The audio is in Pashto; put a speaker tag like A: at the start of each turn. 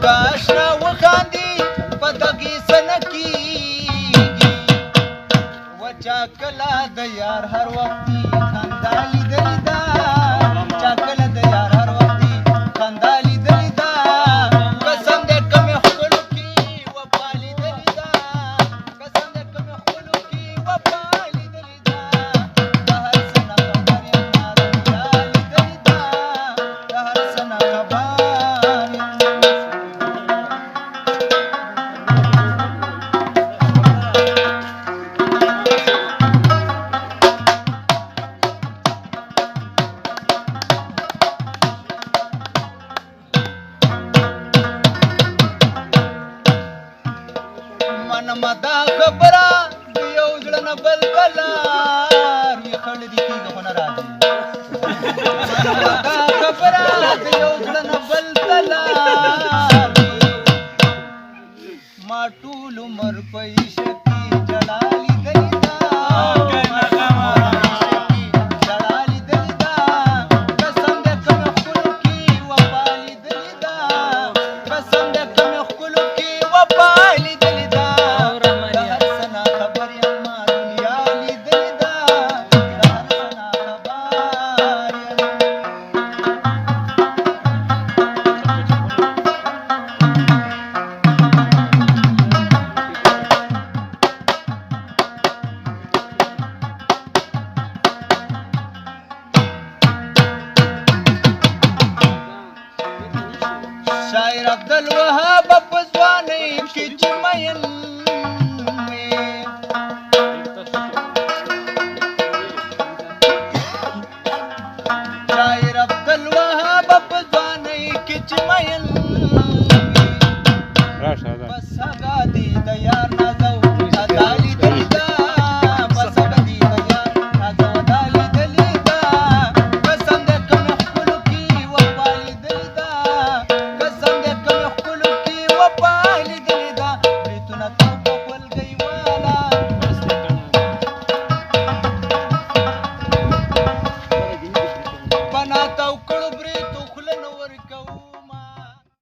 A: راشنا وخاندي په دغې سنه کېږي وچا کله د یار هر وختي خندا لیدلې ده چا کله د یار هر وختي خندا لیدلې ده قسم دې کمې ښکلو کې وفا لیدلې ده قسم دې کمې ښکلو کې وفا لیدلې ده د هر څه نه خبر یم ما دنیا لیدلې ده د هر څه نه خبر منمه دا خبره د یو زړه نه بل بلار وي خړ دي کېږه خو نه راځي منمه دا خبره د یو زړه نه بل بلار ما ټول عمر په عشق کې جلا لیدلې ده جلا لیدلې ده قسم دې کمې ښکلو کې وفا لیدلې ده قسم دې کمې ښکلو کې وفا لیدلې ده د هر څه نه خبر یم ما دنیا لیدلې ده د هر څه نه خبر یم شاعر عبدالوهاب په ځوانۍ کې چې مین وې شاعر عبدالوهاب په ځوانۍ کې چې مین